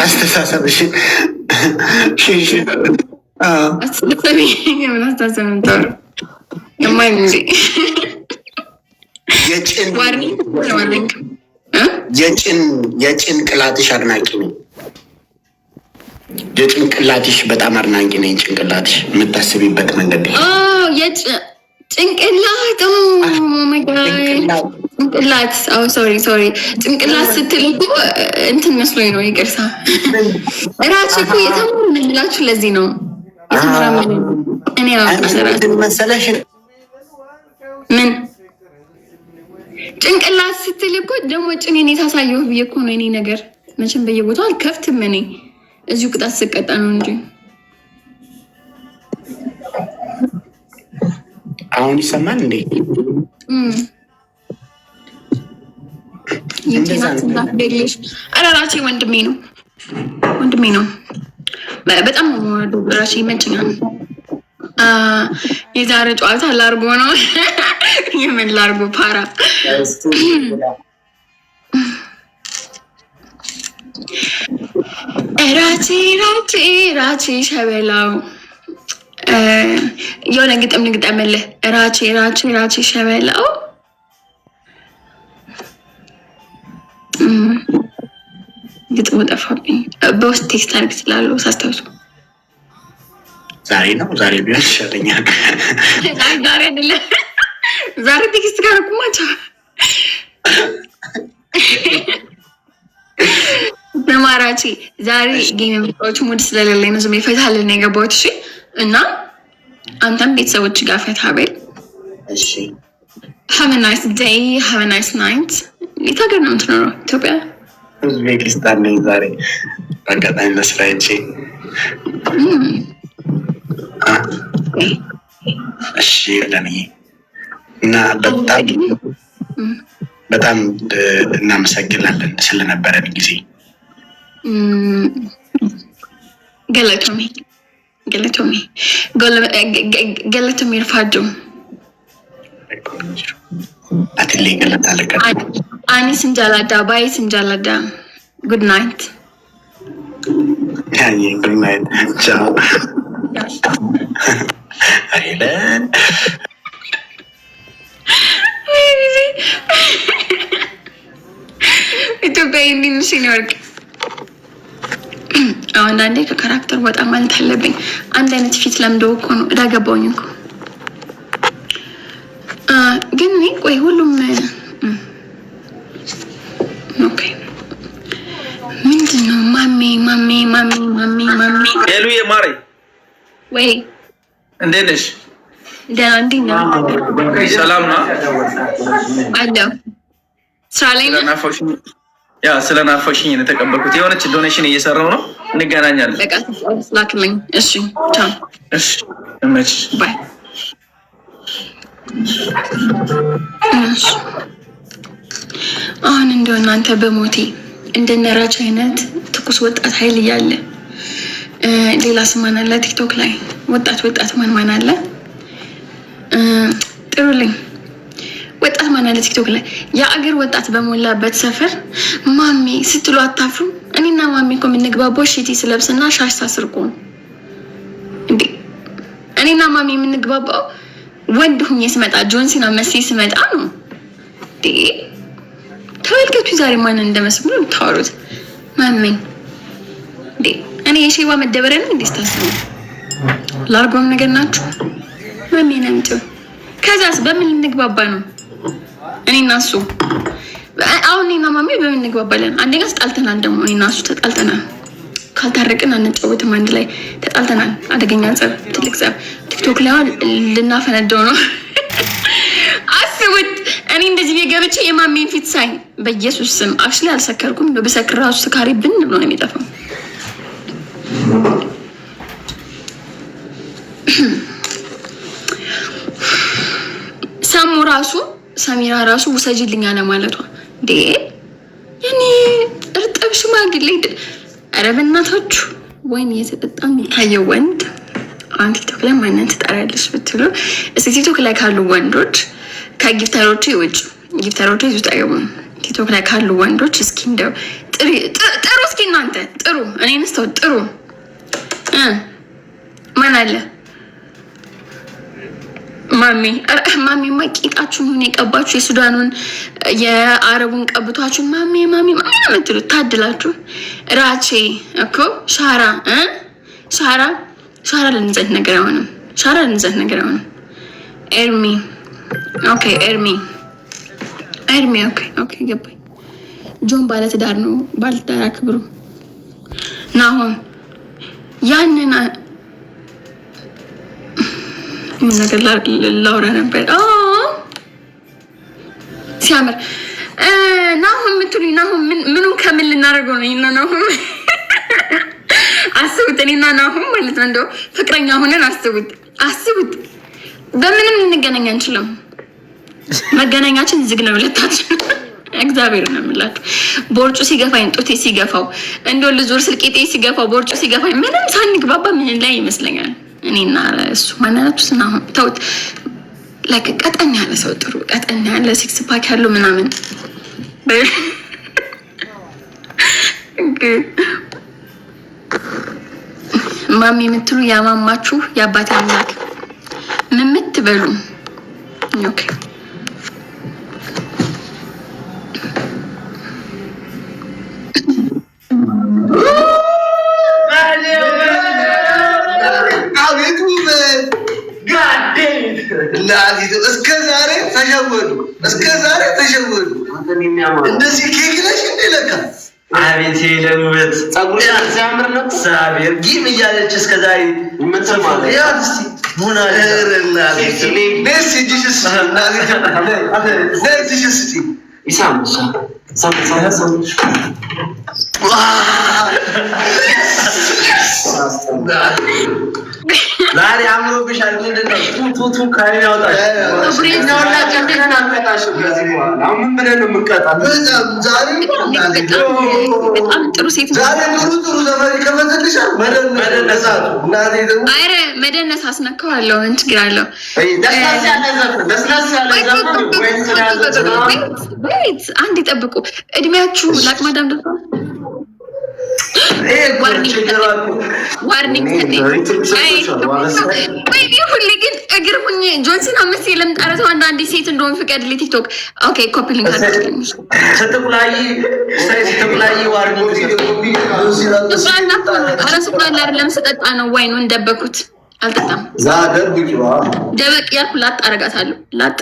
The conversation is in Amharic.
አስተሳሰብሽ የጭንቅላትሽ አድናቂ ነኝ። የጭንቅላትሽ በጣም አድናቂ ነኝ። ጭንቅላትሽ የምታስቢበት መንገድ ጭንቅላት ጭንቅላት ሶሪ ጭንቅላት ስትል እኮ እንትን መስሎኝ ነው። ይቅርታ እራሱ እኮ የተማሩ የምላችሁ ለዚህ ነው። እኔ መሰለሽ ምን ጭንቅላት ስትል እኮ ደግሞ ጭኔን የታሳየሁ ብዬ እኮ ነው። እኔ ነገር መቼም በየቦታው አልከፍትም። እኔ እዚሁ ቅጣት ስቀጣ ነው እንጂ አሁን ይሰማል እንዴ? ራሴ ወንድሜ ነው። በጣም ራሴ ይመቸኛል። የዛሬ ጨዋታ ላርጎ ነው። የምን ላርጎ ፓራ ራቼ ሸበላው የሆነ ግጥም ልግጠምልህ። ራቼ ሸበላው ግጥሙ ጠፋብኝ። በውስጥ ቴክስት አድርግ ስላለው ሳስታውሱ ዛሬ ቢሆን ይሻለኛል። ዛሬ አይደለም። ዛሬ ቴክስት ጋር ቁማቸው በማራቼ ዛሬ ጌም የምጣዎች ሙድ ስለሌለኝ ነው ዝም ይፈታልን የገባሁት። እሺ እና አንተም ቤተሰቦች ጋር ፈታ በል። እሺ have a nice day, have a nice night። የት ሀገር ነው የምትኖረው? ኢትዮጵያ? ኡዝቤኪስታን ነኝ ዛሬ በአጋጣሚ ለስራ ሄጄ። እሺ ለኔ እና በጣም እናመሰግናለን ስለነበረን ጊዜ። ገለቶሜ ርፋጆ አትሌ ገለታለቀ አኒ ስንጃላዳ ባይ ስንጃላዳ ጉድ ናይት ጉድ ናይት ቻው አይለን ኢትዮጵያ እንዲንሽ ኒውዮርክ አሁን አንዴ ከካራክተር ወጣ ማለት አለብኝ። አንድ አይነት ፊት ለምደው እኮ ነው እዳገባውኝ እኮ ግን ቆይ ሁሉም ኦኬ ምንድነው? ማሜ ሄሉዬ ማሬ ወይ እንዴት ነሽ? ደህና ነው። ሰላም ነው አለው ሳላይ ስለናፈሽኝ ነው የተቀበልኩት። የሆነች ዶኔሽን እየሰራው ነው። እንገናኛለን። በቃ ላክልኝ። እሺ ቻው። እሺ እመች ባይ። አሁን እንደው እናንተ በሞቴ እንደነራች አይነት ትኩስ ወጣት ኃይል እያለ ሌላ ስማን አለ ቲክቶክ ላይ ወጣት ማን አለ? ጥሩልኝ ወጣት ማን አለ ቲክቶክ ላይ? የአገር ወጣት በሞላበት ሰፈር ማሜ ስትሉ አታፍሩ? እኔና ማሜ እኮ የምንግባባው ሺቲ ስለብስና ሻሽ ሳስርቆ ነው እንዴ? እኔና ማሜ የምንግባባው ወንድ ሁኜ ስመጣ ጆንሲና መሲ ስመጣ ነው እንዴ? ተመልከቱ ዛሬ ማንን እንደመስሉ ታወሩት። ማሜ እንዴ እኔ የሼባ መደበሪያ ነኝ እንዴ? ስታስቡ ላርጎም ነገር ናችሁ። ማሜ ነምጡ። ከዛስ በምን ልንግባባ ነው? እኔና እሱ አሁን እኔና ማሜ በምን እንግባባለን? አንደኛ ተጣልተናል። ደግሞ እኔና እሱ ተጣልተናል። ካልታረቅን አንጫወትም። አንድ ላይ ተጣልተናል። አደገኛ ጸብ፣ ትልቅ ጸብ። ቲክቶክ ላይ ልናፈነደው ነው። አስቡት። እኔ እንደዚህ ገብቼ የማሜን ፊት ሳይ በኢየሱስ ስም አክቹሊ አልሰከርኩም። በሰክር ራሱ ስካሪ ብን ብሎ ነው የሚጠፋው። ሰሚራ ራሱ ውሰጂልኝ አለ ማለቷ እንዴ! ያኔ እርጥብ ሽማግሌ። ኧረ በእናታችሁ ወይን የተጠጣ የሚታየው ወንድ አሁን ቲክቶክ ላይ ማንን ትጠሪያለሽ ብትሉ፣ እስኪ ቲክቶክ ላይ ካሉ ወንዶች ከጊፍተሮቹ ውጭ ጊፍተሮቹ ይዙ ጠይቡ። ቲክቶክ ላይ ካሉ ወንዶች እስኪ እንደው ጥሩ እስኪ እናንተ ጥሩ እኔንስ ተው ጥሩ ማን አለ ማሚ ቂጣችሁን ሆነ የቀባችሁ የሱዳኑን የአረቡን ቀብቷችሁ ማሚ ነው የምትሉት። ታድላችሁ። ራቼ እኮ ሻራ ለንዘት ነገር አይሆንም። ኤርሚ ኦኬ ገባኝ። ጆን ባለትዳር ነው። ባለትዳር አክብሩ። ናሆም ያንን ነገር ላውራ ነበር ሲያምር ናሆም የምትሉኝ ናሆም ምኑን ከምን ልናደርገው ነው? ናሆም አስቡት። እኔና ናሆም ማለት ነው እንደው ፍቅረኛ ሆነን አስቡት። በምንም ልንገናኝ አንችልም። መገናኛችን ዝግ ነው ሁለታችን። እግዚአብሔር ነው የምላችሁ። ቦርጩ ሲገፋኝ ጡቴ ሲገፋው እንደው ልዞር ስልቄጤ ሲገፋው ቦርጩ ሲገፋኝ ምንም ሳንግባባ ምን ላይ ይመስለኛል። እኔና እሱ ማናችሁ ስናሁን ተውት። ላይክ ቀጠን ያለ ሰው ጥሩ ቀጠን ያለ ሲክስ ፓክ ያለው ምናምን ማሚ የምትሉ ያማማችሁ የአባቴ አምላክ ምን ምትበሉ ኦኬ እስከ ዛሬ ተሸወዱ። እንደዚህ ኬክ ነሽ እንዴ? ለካ አቤት ለምበት ጸጉርሽ ሲያምር ነው። ሳቢር ጊም እያለች እስከ ዛሬ ምንሰማው ያንስ ሙና ዛሬ አምሮብሻል። ምንድነው ቱቱ ካይ ያወጣሽ? አሁን ምን ነው የምንቀጣው? በጣም ጥሩ ሴት ነው። ዛሬ ጥሩ ዘመን ከመተልሻል። መደነስ አስነካዋለሁ። ምን ችግር አለው? አንድ ይጠብቁ። እድሜያችሁ ለአቅመ አዳም ደርሷል። ዋርኒንግ ሁሌ ግን እግር ሁኜ ጆንሲን አምስት ለምጣረተው አንዳንድ ሴት እንደሆን ፍቀድ ቲክቶክ ኦኬ ኮፒ ሊንክ ስትቁላይ ዋርኒንግ አይደለም ስጠጣ ነው ዋይኑን ደበኩት። አልጠጣም። ደበቅ ያልኩ ላጥ አረጋታለሁ። ላጥ